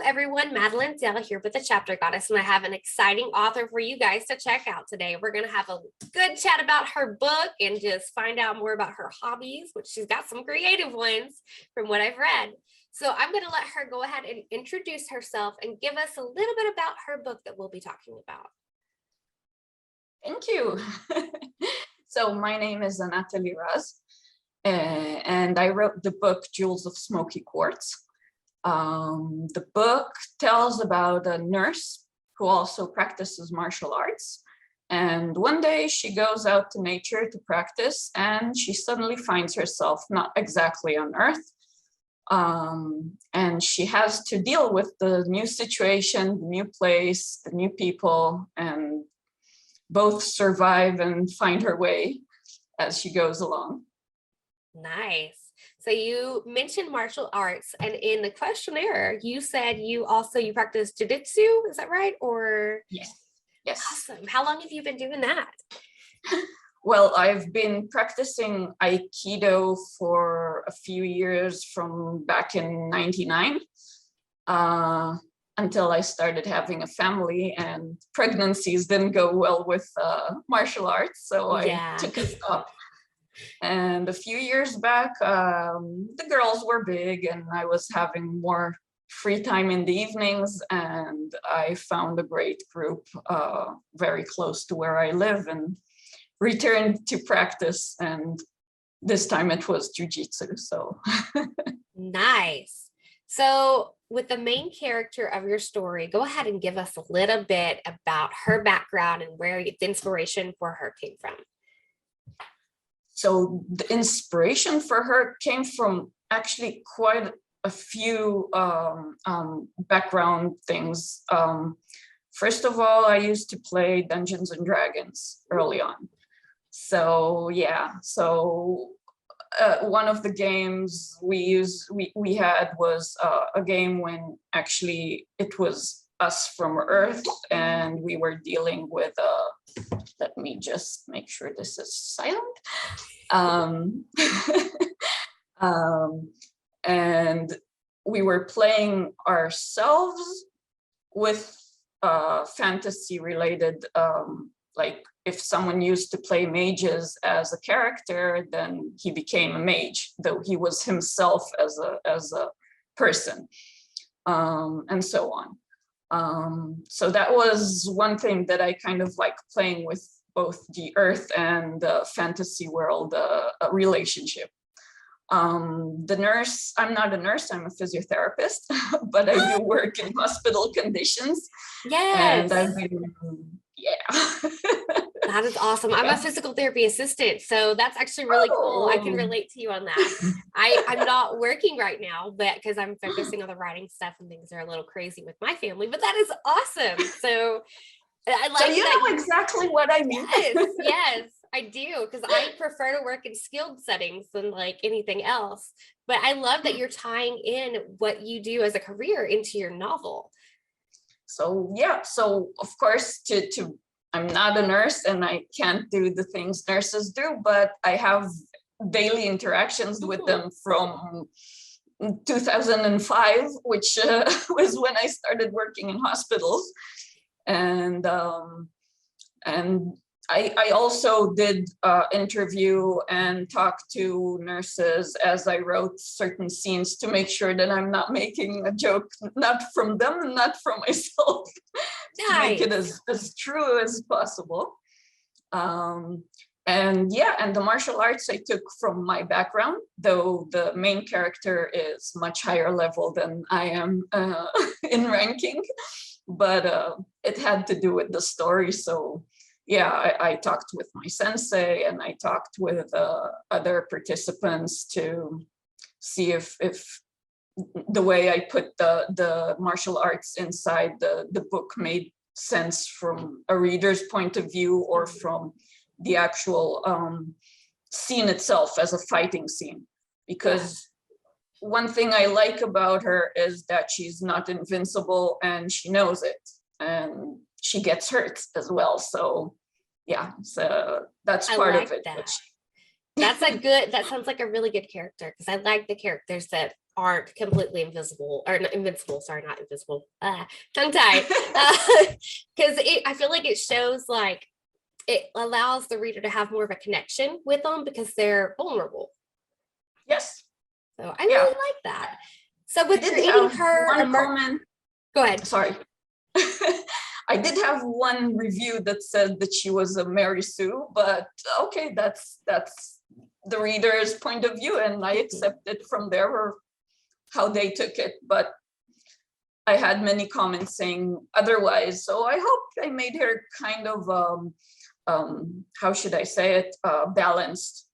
everyone, Madeline Della here with the Chapter Goddess, and I have an exciting author for you guys to check out today. We're going to have a good chat about her book and just find out more about her hobbies, which she's got some creative ones from what I've read. So I'm going to let her go ahead and introduce herself and give us a little bit about her book that we'll be talking about. Thank you. So my name is Anat Eliraz, and I wrote the book Jewels of Smoky Quartz. The book tells about a nurse who also practices martial arts. And one day she goes out to nature to practice, and she suddenly finds herself not exactly on Earth. And she has to deal with the new situation, the new place, the new people, and both survive and find her way as she goes along. Nice. So you mentioned martial arts, and in the questionnaire, you said you practice jiu-jitsu. Is that right? Or yes. Awesome. How long have you been doing that? Well, I've been practicing Aikido for a few years from back in '99 until I started having a family, and pregnancies didn't go well with martial arts, so I took a stop. And a few years back, the girls were big and I was having more free time in the evenings, and I found a great group very close to where I live and returned to practice. And this time it was jiu-jitsu. So nice. So with the main character of your story, go ahead and give us a little bit about her background and where the inspiration for her came from. So the inspiration for her came from actually quite a few background things. First of all, I used to play Dungeons and Dragons early on. So yeah, one of the games we had was a game when actually it was us from Earth, and we were dealing with let me just make sure this is silent. And we were playing ourselves with fantasy related, like if someone used to play mages as a character, then he became a mage, though he was himself as a person, and so on. So that was one thing that I kind of like, playing with both the earth and the fantasy world relationship. The nurse, I'm not a nurse, I'm a physiotherapist, but I do work in hospital conditions. Yes. And I've been, That is awesome. I'm a physical therapy assistant, so that's actually really cool. I can relate to you on that. I'm not working right now, but because I'm focusing on the writing stuff and things are a little crazy with my family, but that is awesome. So I like so you know exactly what I mean. Yes, I do, because I prefer to work in skilled settings than like anything else. But I love that you're tying in what you do as a career into your novel. So yeah, so of course I'm not a nurse and I can't do the things nurses do, but I have daily interactions with them from 2005, which was when I started working in hospitals. And I also did interview and talk to nurses as I wrote certain scenes to make sure that I'm not making a joke, not from them and not from myself, to make it as true as possible. And the martial arts I took from my background, though the main character is much higher level than I am in ranking, but it had to do with the story. So yeah, I talked with my sensei and I talked with other participants to see if the way I put the martial arts inside the book made sense from a reader's point of view or from the actual scene itself as a fighting scene. Because one thing I like about her is that she's not invincible and she knows it, and she gets hurt as well. So yeah, so that's part of it. That sounds like a really good character, because I like the characters that aren't completely invisible or not invincible. Sorry, not invisible. Tongue tied. Because I feel like it shows like it allows the reader to have more of a connection with them because they're vulnerable. Yes. So I really like that. So with creating her, comment. Go ahead. Sorry. I did have one review that said that she was a Mary Sue, but okay, that's the reader's point of view, and I accept it from there or how they took it. But I had many comments saying otherwise, so I hope I made her kind of how should I say it, balanced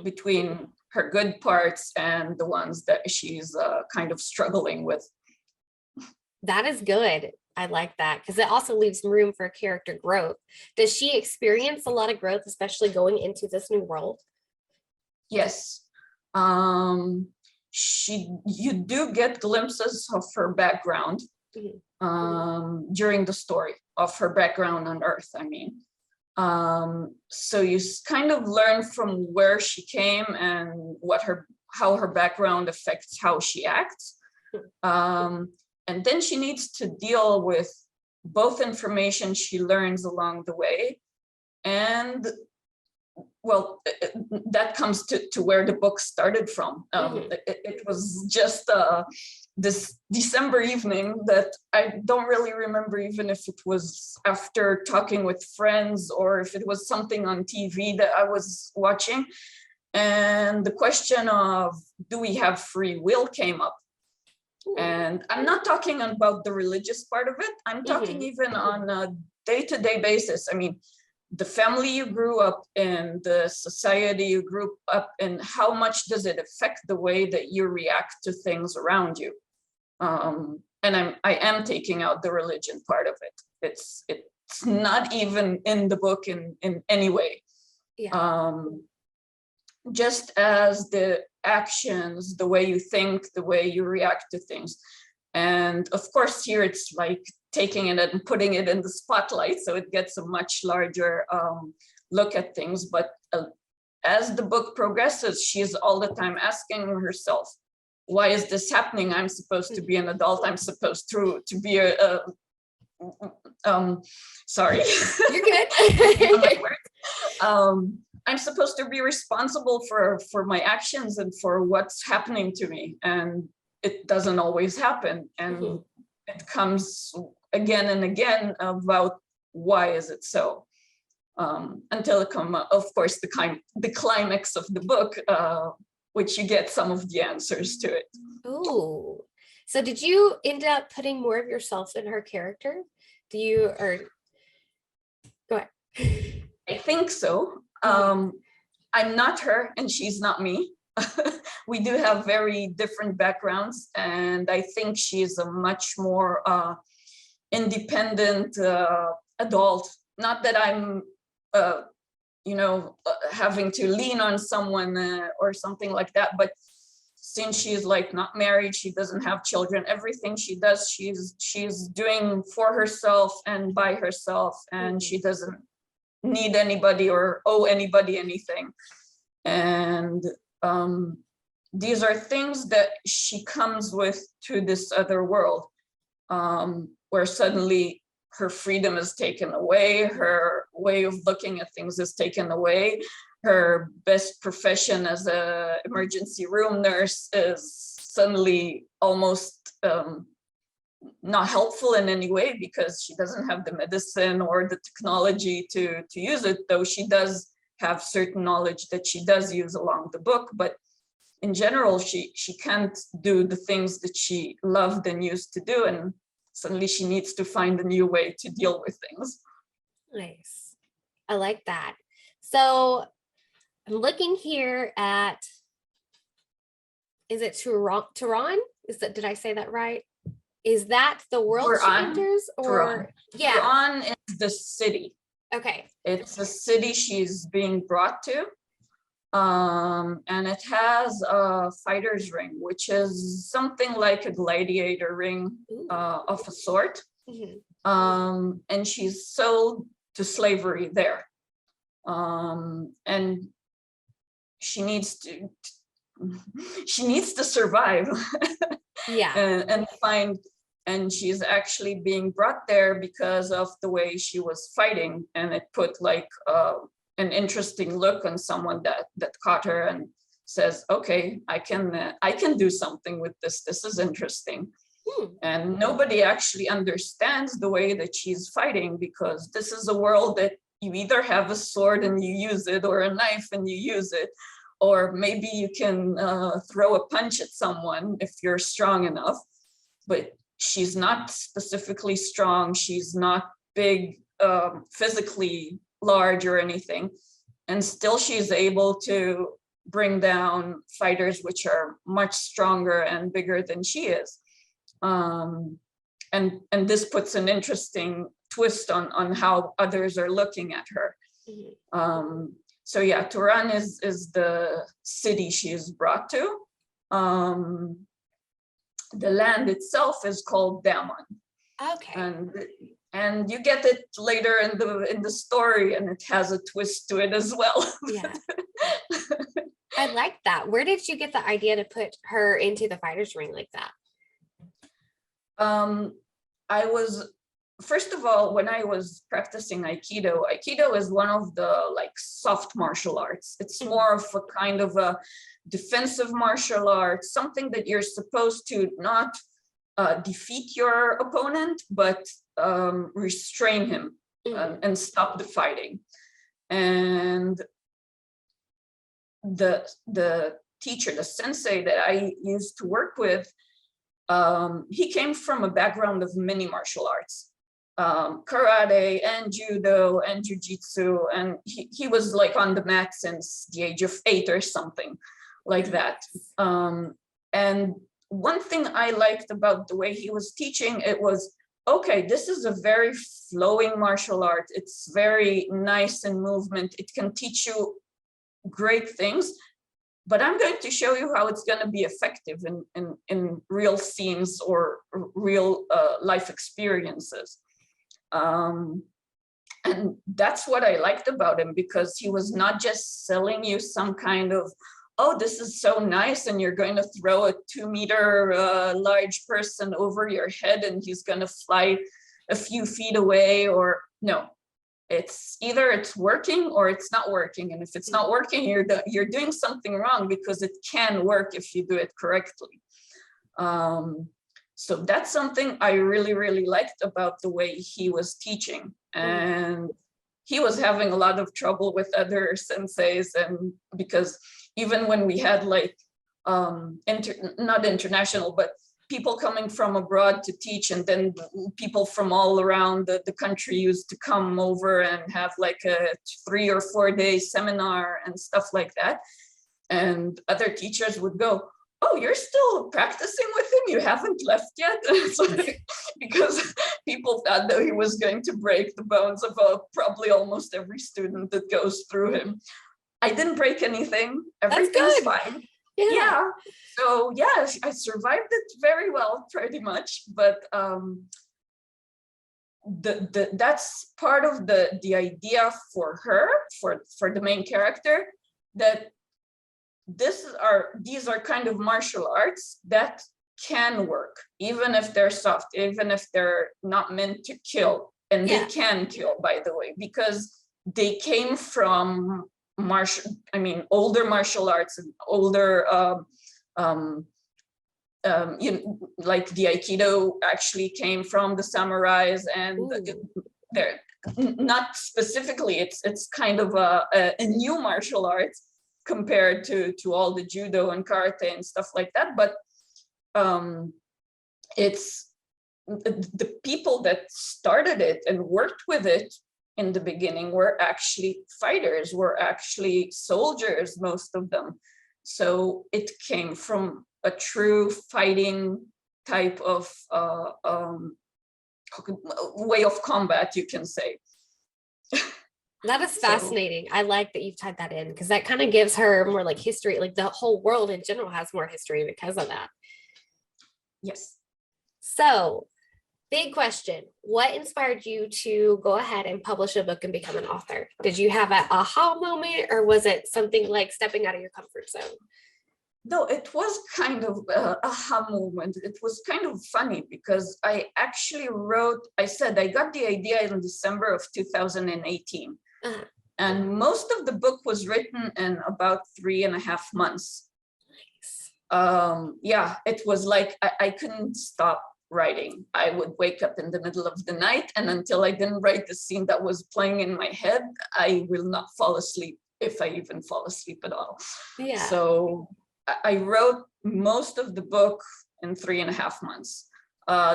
between her good parts and the ones that she's kind of struggling with. That is good. I like that because it also leaves room for character growth. Does she experience a lot of growth, especially going into this new world? Yes. You do get glimpses of her background during the story of her background on Earth, I mean. So you kind of learn from where she came and how her background affects how she acts. And then she needs to deal with both information she learns along the way. And well, that comes to where the book started from. It was just this December evening that I don't really remember even if it was after talking with friends or if it was something on TV that I was watching. And the question of, do we have free will came up. And I'm not talking about the religious part of it. I'm talking even on a day-to-day basis. I mean, the family you grew up in, the society you grew up in, how much does it affect the way that you react to things around you? And I am taking out the religion part of it. It's not even in the book in any way. Yeah. Just as the actions, the way you think, the way you react to things. And of course, here it's like taking it and putting it in the spotlight, so it gets a much larger look at things. But as the book progresses, she's all the time asking herself, why is this happening? I'm supposed to be an adult. I'm supposed to be sorry. You're good. I'm supposed to be responsible for my actions and for what's happening to me. And it doesn't always happen. And it comes again and again about why is it so? Until it comes, of course, the climax of the book, which you get some of the answers to it. Oh, so did you end up putting more of yourself in her character? Go ahead. I think so. I'm not her and she's not me. We do have very different backgrounds, and I think she's a much more independent adult. Not that I'm, having to lean on someone or something like that, but since she's like not married, she doesn't have children, everything she does, she's doing for herself and by herself, and she doesn't need anybody or owe anybody anything. And these are things that she comes with to this other world, where suddenly her freedom is taken away, her way of looking at things is taken away, her best profession as an emergency room nurse is suddenly almost not helpful in any way because she doesn't have the medicine or the technology to use it, though she does have certain knowledge that she does use along the book. But in general, she can't do the things that she loved and used to do, and suddenly she needs to find a new way to deal with things. Nice. I like that. So I'm looking here at, is it Tehran? Did I say that right? Is that the world she enters, or Tehran. Yeah, Tehran is the city. Okay. It's a city she's being brought to. And it has a fighter's ring, which is something like a gladiator ring of a sort. And she's sold to slavery there. And she needs to she needs to survive Yeah. and find, and she's actually being brought there because of the way she was fighting, and it put like an interesting look on someone that caught her and says, okay, I can do something with this. This is interesting. And nobody actually understands the way that she's fighting, because this is a world that you either have a sword and you use it, or a knife and you use it, or maybe you can throw a punch at someone if you're strong enough. But she's not specifically strong. She's not big, physically large or anything. And still she's able to bring down fighters which are much stronger and bigger than she is. And this puts an interesting twist on how others are looking at her. So yeah, Turan is the city she is brought to. The land itself is called Damon. Okay. And you get it later in the story, and it has a twist to it as well. Yeah. I like that. Where did you get the idea to put her into the fighter's ring like that? I was, first of all, when I was practicing Aikido is one of the like soft martial arts. It's more of a kind of a defensive martial art, something that you're supposed to not defeat your opponent, but restrain him and stop the fighting. And the teacher, the sensei that I used to work with, he came from a background of many martial arts, karate and judo and jujitsu, and he was like on the mat since the age of 8 or something like that. And one thing I liked about the way he was teaching, it was, okay, this is a very flowing martial art. It's very nice in movement. It can teach you great things, but I'm going to show you how it's going to be effective in real scenes or real life experiences. And that's what I liked about him, because he was not just selling you some kind of, oh, this is so nice, and you're going to throw a 2-meter large person over your head and he's going to fly a few feet away, or no. It's either it's working or it's not working. And if it's not working, you're doing something wrong, because it can work if you do it correctly. So that's something I really, really liked about the way he was teaching. And he was having a lot of trouble with other senseis, and because even when we had like, not international, but people coming from abroad to teach, and then people from all around the country used to come over and have like a 3 or 4 day seminar and stuff like that. And other teachers would go, oh, you're still practicing with him? You haven't left yet? Because people thought that he was going to break the bones of probably almost every student that goes through him. I didn't break anything. Everything's fine. Yeah. So yeah, I survived it very well, pretty much. But that's part of the idea for her, for the main character, that these are kind of martial arts that can work, even if they're soft, even if they're not meant to kill. And they can kill, by the way, because they came from older martial arts and older, like the Aikido actually came from the samurais, and they're not specifically, it's kind of a new martial arts compared to all the judo and karate and stuff like that. But it's the people that started it and worked with it in the beginning were actually fighters, were actually soldiers, most of them. So it came from a true fighting type of way of combat, you can say. That is fascinating. I like that you've tied that in, because that kind of gives her more like history, like the whole world in general has more history because of that. Yes. So, big question. What inspired you to go ahead and publish a book and become an author? Did you have an aha moment, or was it something like stepping out of your comfort zone? No, it was kind of a aha moment. It was kind of funny because I actually I said I got the idea in December of 2018. Uh-huh. And most of the book was written in about 3.5 months. Yeah, it was like I couldn't stop writing. I would wake up in the middle of the night, and until I didn't write the scene that was playing in my head, I will not fall asleep, if I even fall asleep at all. Yeah. So I wrote most of the book in 3.5 months.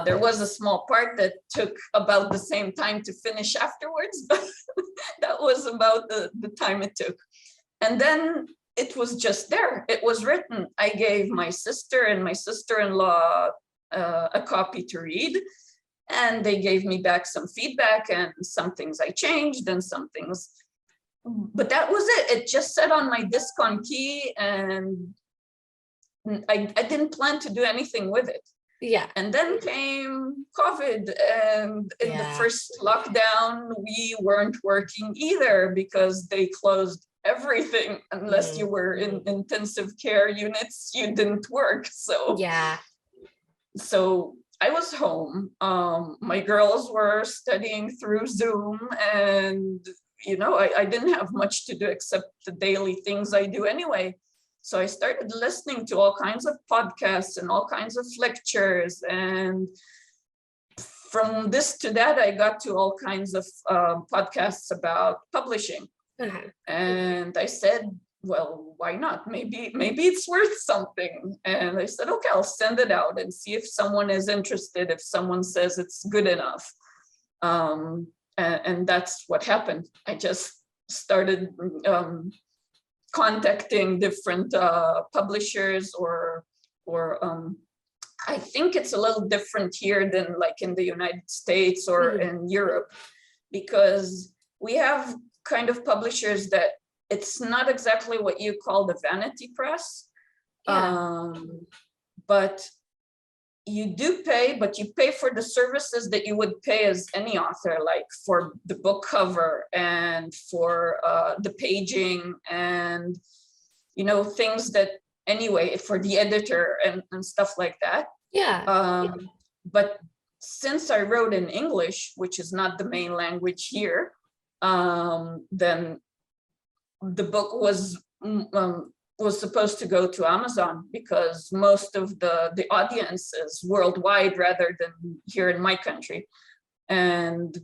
There was a small part that took about the same time to finish afterwards, but that was about the time it took. And then it was just there. It was written. I gave my sister and my sister-in-law a copy to read, and they gave me back some feedback, and some things I changed and some things, but that was it. It just sat on my disc on key, and I didn't plan to do anything with it. Yeah. And then came COVID, and in the first lockdown, we weren't working either because they closed everything. Unless you were in intensive care units, you didn't work. So yeah. So I was home. My girls were studying through Zoom, and I didn't have much to do except the daily things I do anyway. So I started listening to all kinds of podcasts and all kinds of lectures. And from this to that, I got to all kinds of podcasts about publishing. Uh-huh. And I said, well, why not? Maybe it's worth something. And I said, okay, I'll send it out and see if someone is interested, if someone says it's good enough. And that's what happened. I just started contacting different publishers, or I think it's a little different here than like in the United States or in Europe, because we have kind of publishers that it's not exactly what you call the vanity press, but you do pay, but you pay for the services that you would pay as any author, like for the book cover and for the paging and, things that anyway, for the editor and stuff like that. Yeah. But since I wrote in English, which is not the main language here, then the book was supposed to go to Amazon, because most of the audience is worldwide rather than here in my country. And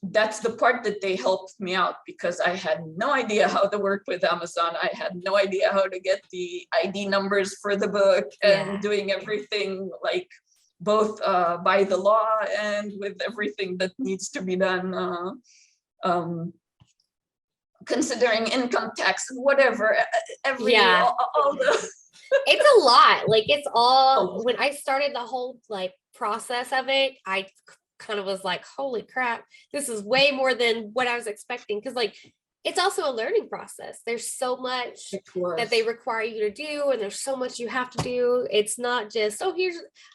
that's the part that they helped me out, because I had no idea how to work with Amazon. I had no idea how to get the ID numbers for the book and doing everything like both by the law and with everything that needs to be done, considering income tax, whatever, all the it's a lot. Like it's all, when I started the whole like process of it, I kind of was like, holy crap, this is way more than what I was expecting. Cause like, it's also a learning process. There's so much that they require you to do, and there's so much you have to do. It's not just, oh,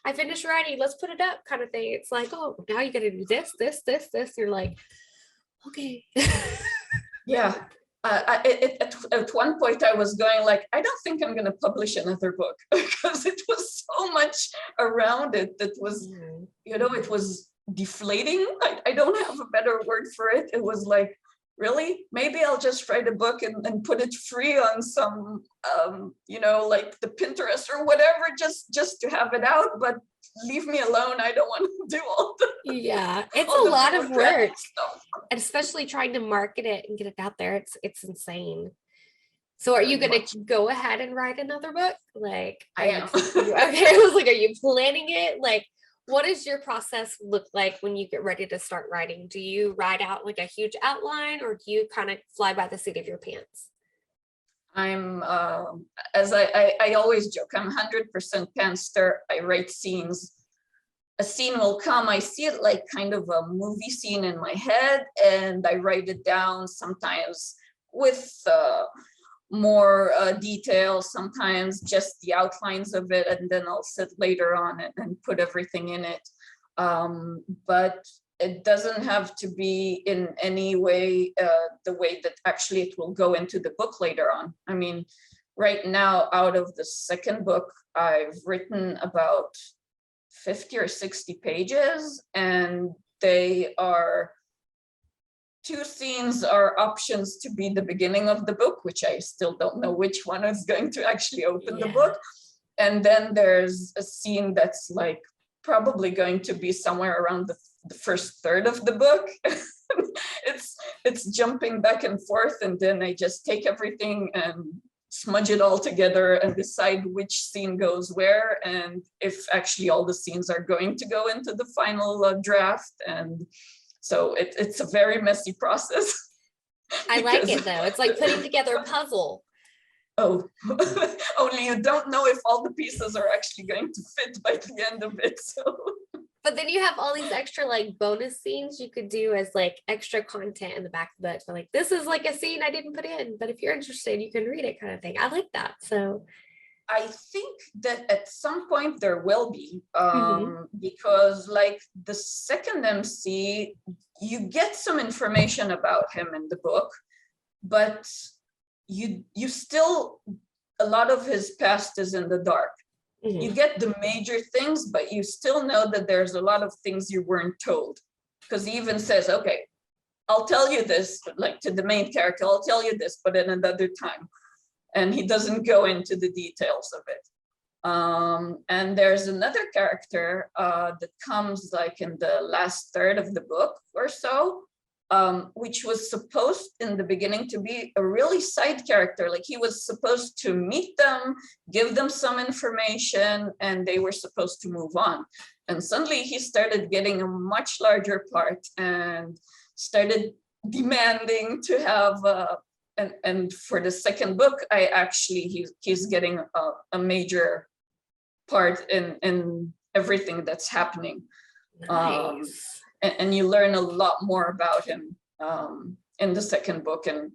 I finished writing, let's put it up kind of thing. It's like, oh, now you got to do this. You're like, okay. Yeah. At one point I was going like, I don't think I'm going to publish another book, because it was so much around it that was, it was deflating. I don't have a better word for it. It was like, really, maybe I'll just write a book and put it free on some, like the Pinterest or whatever, just to have it out, but leave me alone. I don't want to do all the it's a lot of work stuff. And especially trying to market it and get it out there. It's insane. So are you going to go ahead and write another book? Like, I am. Okay, I was like, are you planning it? Like, what does your process look like when you get ready to start writing? Do you write out like a huge outline, or do you kind of fly by the seat of your pants? I'm, as I always joke, I'm 100% pantster. I write scenes. A scene will come, I see it like kind of a movie scene in my head, and I write it down, sometimes with more detail, sometimes just the outlines of it, and then I'll sit later on and put everything in it. But it doesn't have to be in any way the way that actually it will go into the book later on. I mean, right now, out of the second book, I've written about 50 or 60 pages, and they are, two scenes are options to be the beginning of the book, which I still don't know which one is going to actually open the book. And then there's a scene that's like probably going to be somewhere around the first third of the book. It's jumping back and forth, and then I just take everything and smudge it all together and decide which scene goes where, and if actually all the scenes are going to go into the final draft. And so it's a very messy process. I like it though. It's like putting together a puzzle. Oh, only you don't know if all the pieces are actually going to fit by the end of it. So, but then you have all these extra like bonus scenes you could do as like extra content in the back of the book. So like, this is like a scene I didn't put in, but if you're interested, you can read it, kind of thing. I like that. So I think that at some point there will be, Mhm. because like the second MC, you get some information about him in the book, but you still, a lot of his past is in the dark. You Mhm. get the major things, but you still know that there's a lot of things you weren't told. Because he even says, okay, I'll tell you this, like to the main character, I'll tell you this, but at another time. And he doesn't go into the details of it. And there's another character that comes like in the last third of the book or so, which was supposed in the beginning to be a really side character. Like he was supposed to meet them, give them some information, and they were supposed to move on. And suddenly he started getting a much larger part and started demanding to have and for the second book, I actually he's getting a major part in everything that's happening. Nice. And you learn a lot more about him in the second book and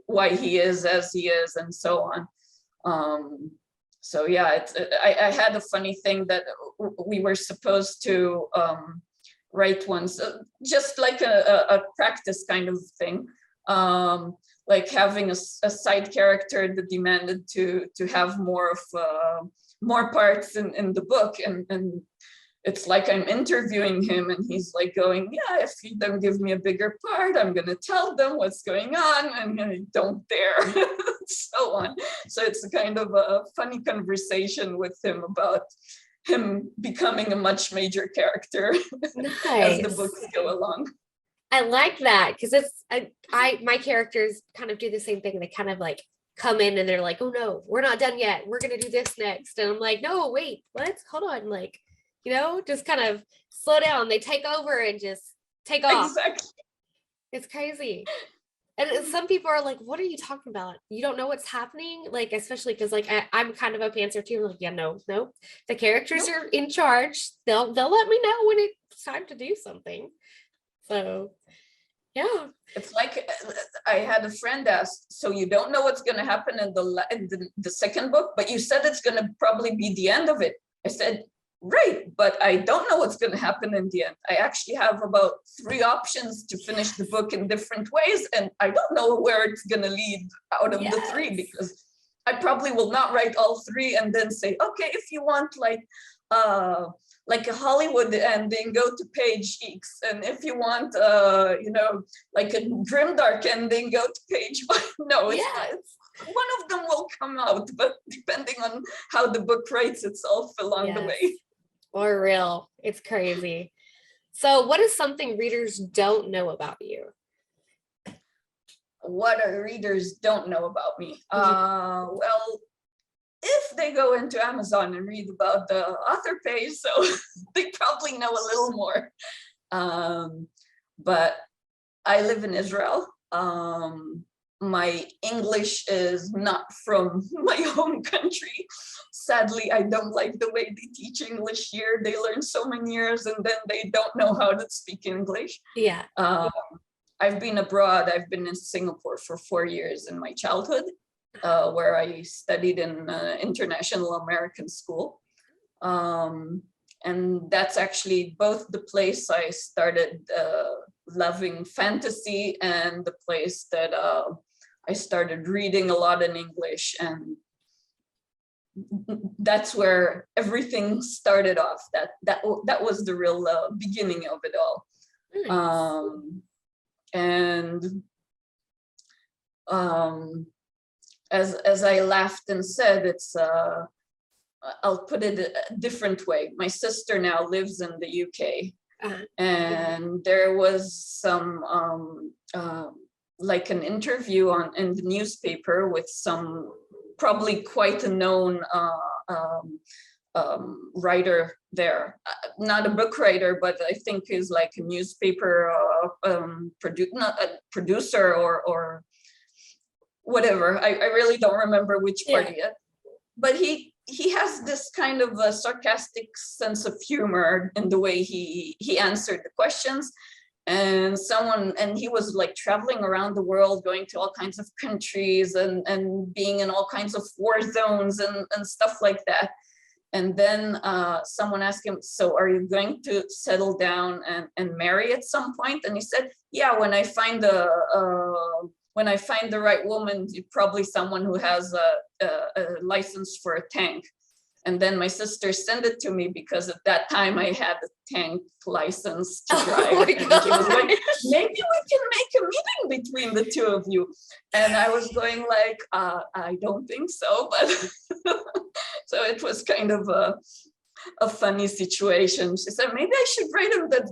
why he is as he is and so on. So yeah, I had a funny thing that we were supposed to write once, just like a practice kind of thing. Like having a side character that demanded to have more of more parts in the book, and it's like I'm interviewing him and he's like going, yeah, if you don't give me a bigger part, I'm gonna tell them what's going on, and I don't dare. So on. So it's a kind of a funny conversation with him about him becoming a much major character as the Nice. books go along. I like that because it's my characters kind of do the same thing. They kind of like come in and they're like, oh no, we're not done yet. We're gonna do this next. And I'm like, no, wait, what? Hold on. Like, just kind of slow down. They take over and just take off. Exactly. It's crazy. And some people are like, what are you talking about? You don't know what's happening? Like, especially because like I'm kind of a pantser too. I'm like, yeah, no. The characters are in charge. They'll let me know when it's time to do something. So yeah. It's like I had a friend ask, so you don't know what's going to happen in the second book, but you said it's going to probably be the end of it. I said, right, but I don't know what's going to happen in the end. I actually have about 3 options to finish the book in different ways, and I don't know where it's going to lead out of the 3, because I probably will not write all 3 and then say, okay, if you want like a Hollywood ending, go to page X. And if you want, like a grimdark ending, go to page Y. No, it's not. One of them will come out, but depending on how the book writes itself along the way. For real. It's crazy. So what is something readers don't know about you? What our readers don't know about me? Well, if they go into Amazon and read about the author page, so they probably know a little more. But I live in Israel. My English is not from my home country. Sadly, I don't like the way they teach English here. They learn so many years and then they don't know how to speak English. Yeah. I've been abroad. I've been in Singapore for 4 years in my childhood. Where I studied in international American school. And that's actually both the place I started loving fantasy and the place that I started reading a lot in English. And that's where everything started off. That was the real beginning of it all. Nice. And as I laughed and said, it's I'll put it a different way. My sister now lives in the UK, and there was some like an interview in the newspaper with some probably quite a known writer there, not a book writer, but I think is like a newspaper producer or whatever. I really don't remember which part yet, but he has this kind of a sarcastic sense of humor in the way he answered the questions. And he was like traveling around the world, going to all kinds of countries and being in all kinds of war zones and stuff like that. And then someone asked him, so are you going to settle down and marry at some point? And he said, yeah, when I find the right woman, probably someone who has a license for a tank. And then my sister sent it to me because at that time I had a tank license to drive. Oh, and she was like, maybe we can make a meeting between the two of you. And I was going like, I don't think so, but so it was kind of a funny situation. She said, maybe I should write him that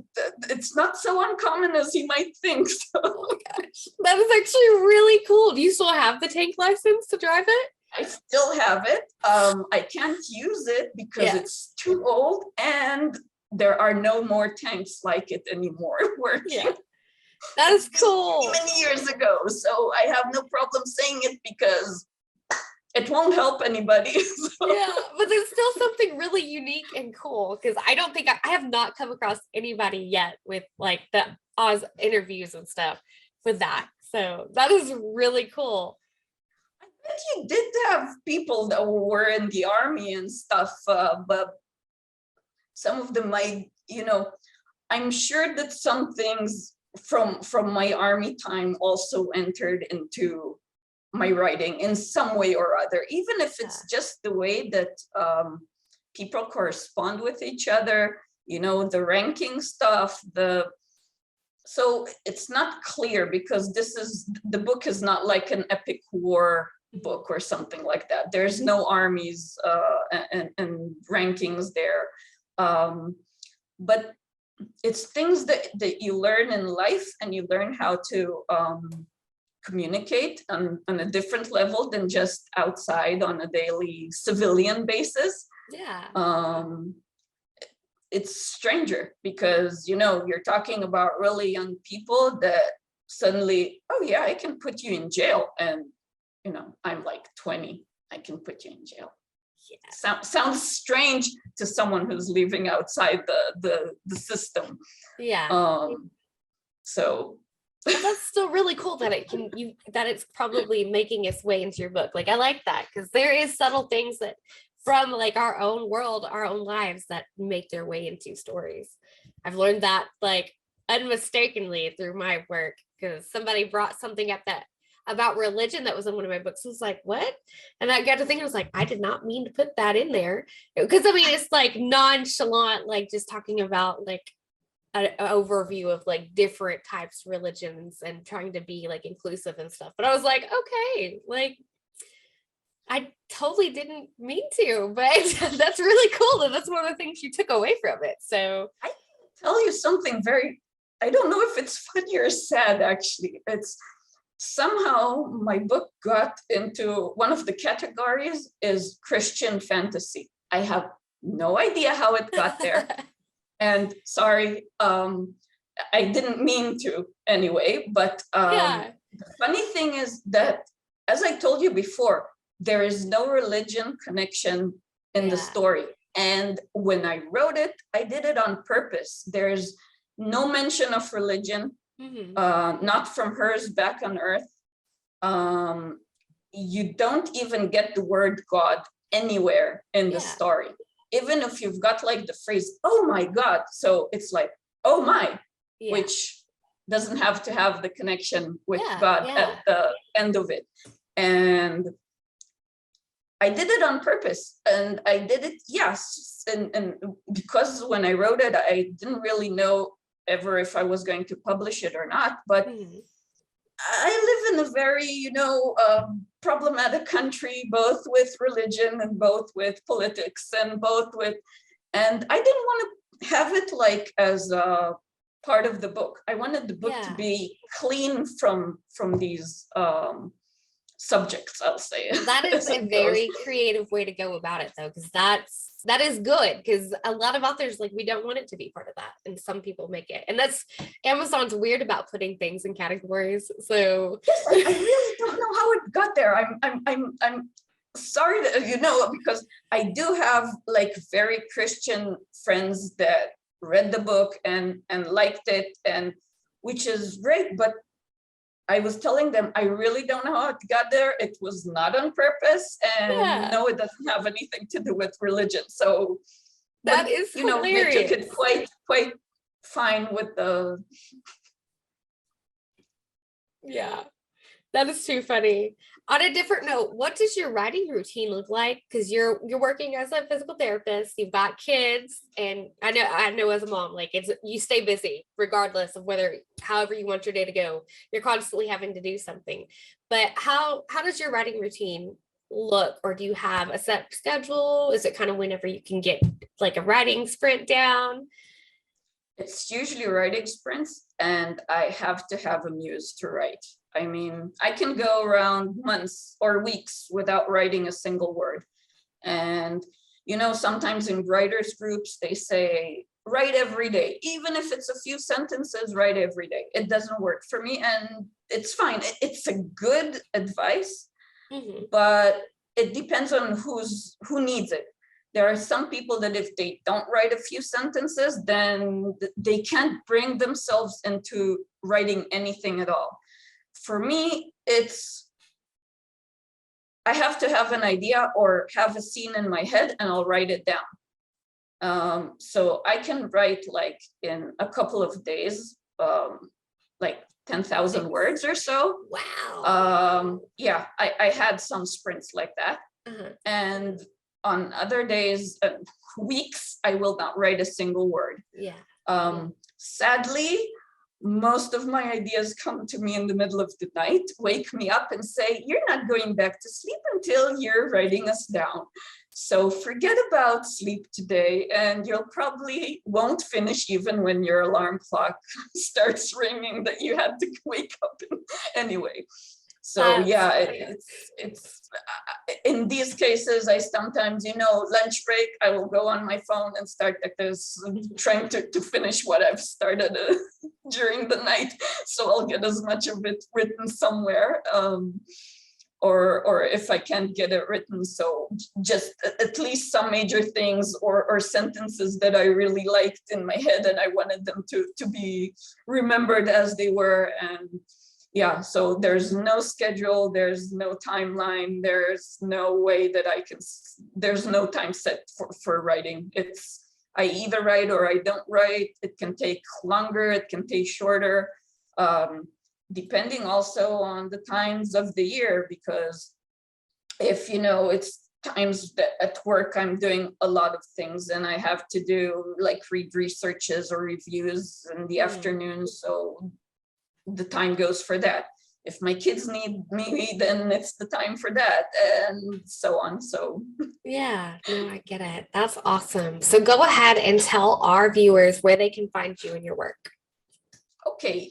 it's not so uncommon as he might think. So. Oh my gosh, that is actually really cool. Do you still have the tank license to drive it? I still have it. I can't use it because it's too old and there are no more tanks like it anymore working. That is cool. Many years ago. So I have no problem saying it because it won't help anybody. So. Yeah, but there's still something really unique and cool because I don't think I have not come across anybody yet with like the Oz interviews and stuff with that. So that is really cool. But you did have people that were in the army and stuff, but some of them I'm sure that some things from my army time also entered into my writing in some way or other, even if it's just the way that people correspond with each other, the ranking stuff, so it's not clear because the book is not like an epic war book or something like that. There's no armies and rankings there, but it's things that you learn in life, and you learn how to communicate on a different level than just outside on a daily civilian basis. It's stranger because you're talking about really young people that suddenly, oh yeah, I can put you in jail, and I'm like 20, I can put you in jail. Sounds strange to someone who's living outside the system. So but that's still really cool that that it's probably making its way into your book. Like I like that because there is subtle things that from like our own world, our own lives that make their way into stories. I've learned that like unmistakably through my work because somebody brought something up about religion that was in one of my books. I was like, what? And I got to think, I was like, I did not mean to put that in there. Because I mean, it's like nonchalant, like just talking about like an overview of like different types of religions and trying to be like inclusive and stuff. But I was like, okay, like I totally didn't mean to, but that's really cool. That's one of the things you took away from it. So I can tell you something I don't know if it's funny or sad, actually. It's somehow my book got into one of the categories is Christian fantasy. I have no idea how it got there. And sorry, I didn't mean to anyway, but the funny thing is that, as I told you before, there is no religion connection in the story. And when I wrote it, I did it on purpose. There's no mention of religion. Not from hers back on Earth. You don't even get the word God anywhere in the story. Even if you've got like the phrase, oh my God. So it's like, oh my, which doesn't have to have the connection with God at the end of it. And I did it on purpose, and I did it, yes. And because when I wrote it, I didn't really know ever if I was going to publish it or not, but I live in a very, problematic country, both with religion and both with politics and and I didn't want to have it like as a part of the book. I wanted the book to be clean from these subjects, I'll say. That is a very creative way to go about it, though, because that is good, because a lot of authors, like, we don't want it to be part of that, and some people make it, and that's Amazon's weird about putting things in categories. So yes, I really don't know how it got there. I'm sorry that, because I do have like very Christian friends that read the book and liked it, and which is great, but I was telling them, I really don't know how it got there. It was not on purpose. And no, it doesn't have anything to do with religion. So that is hilarious. They took it quite fine with the. Yeah, that is too funny. On a different note, what does your writing routine look like? Because you're working as a physical therapist, you've got kids, and I know as a mom, like, you stay busy regardless of however you want your day to go. You're constantly having to do something. But how does your writing routine look? Or do you have a set schedule? Is it kind of whenever you can get like a writing sprint down? It's usually writing sprints, and I have to have a muse to write. I mean, I can go around months or weeks without writing a single word. And, sometimes in writers groups, they say, write every day. Even if it's a few sentences, write every day. It doesn't work for me, and it's fine. It's a good advice, but it depends on who needs it. There are some people that if they don't write a few sentences, then they can't bring themselves into writing anything at all. For me, I have to have an idea or have a scene in my head, and I'll write it down. So I can write like in a couple of days, like 10,000 words or so. Wow. Yeah, I had some sprints like that. And on other days, weeks, I will not write a single word. Sadly, most of my ideas come to me in the middle of the night, wake me up and say, you're not going back to sleep until you're writing us down. So forget about sleep today, and you'll probably won't finish even when your alarm clock starts ringing that you had to wake up anyway. So it's in these cases, I sometimes, lunch break, I will go on my phone and start like this, trying to finish what I've started during the night. So I'll get as much of it written somewhere. Or if I can't get it written, so just at least some major things or sentences that I really liked in my head and I wanted them to be remembered as they were. And yeah, so there's no schedule, there's no timeline, there's no way that there's no time set for writing. I either write or I don't write. It can take longer, it can take shorter, depending also on the times of the year, because if, it's times that at work I'm doing a lot of things and I have to do like read researches or reviews in the afternoon, so the time goes for that. If my kids need me, then it's the time for that, and so on. So yeah, no, I get it. That's awesome. So go ahead and tell our viewers where they can find you and your work. Okay,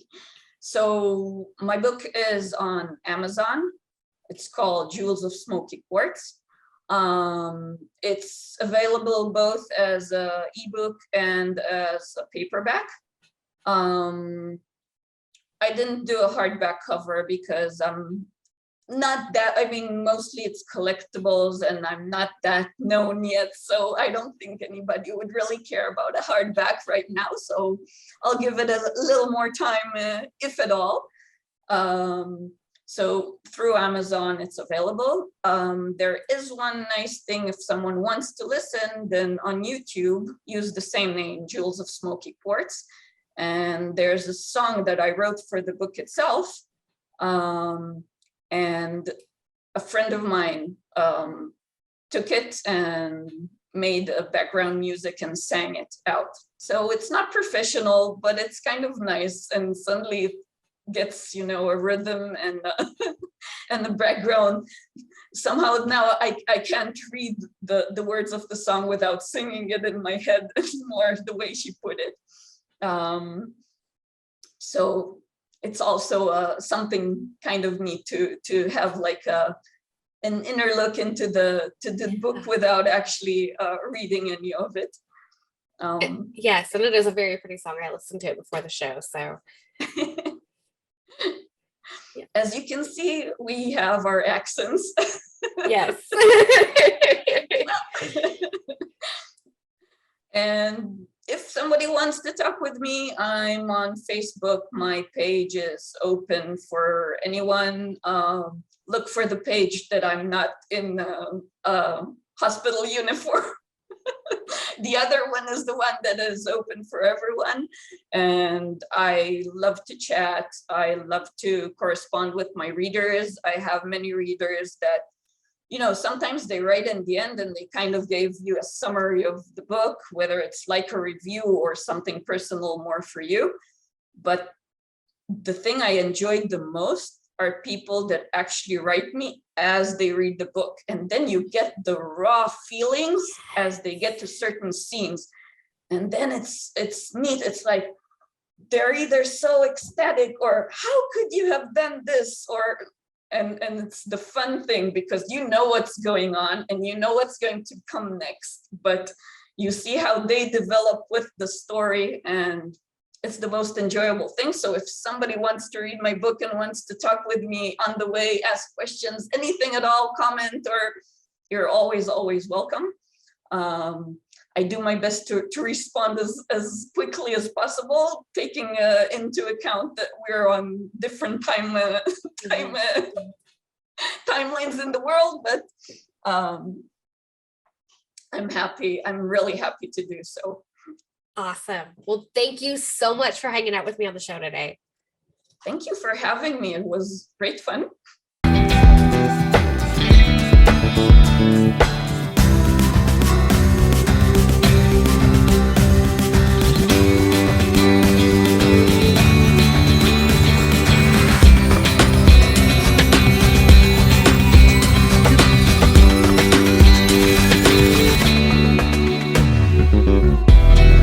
so my book is on Amazon. It's called Jewels of Smoky Quartz. It's available both as an ebook and as a paperback. I didn't do a hardback cover because I'm not that, mostly it's collectibles and I'm not that known yet. So I don't think anybody would really care about a hardback right now. So I'll give it a little more time, if at all. So through Amazon, it's available. There is one nice thing, if someone wants to listen, then on YouTube, use the same name, Jewels of Smoky Quartz. And there's a song that I wrote for the book itself. And a friend of mine took it and made a background music and sang it out. So it's not professional, but it's kind of nice, and suddenly it gets, you know, a rhythm and and the background. Somehow now I can't read the words of the song without singing it in my head anymore, the way she put it. So it's also something kind of neat to have like an inner look into the book without actually reading any of it. Yes, and it is a very pretty song. I listened to it before the show, so. Yeah. As you can see, we have our accents. Yes. And if somebody wants to talk with me, I'm on Facebook. My page is open for anyone. Look for the page that I'm not in a hospital uniform. The other one is the one that is open for everyone. And I love to chat. I love to correspond with my readers. I have many readers that, you know, sometimes they write in the end and they kind of gave you a summary of the book, whether it's like a review or something personal more for you. But the thing I enjoyed the most are people that actually write me as they read the book. And then you get the raw feelings as they get to certain scenes. And then it's neat. It's like, they're either so ecstatic or how could you have done this? Or, and it's the fun thing because you know what's going on and you know what's going to come next, but you see how they develop with the story, and it's the most enjoyable thing. So if somebody wants to read my book and wants to talk with me on the way, ask questions, anything at all, comment, or you're always welcome. I do my best to respond as quickly as possible, taking into account that we're on different timelines in the world, but I'm really happy to do so. Awesome. Well, thank you so much for hanging out with me on the show today. Thank you for having me. It was great fun.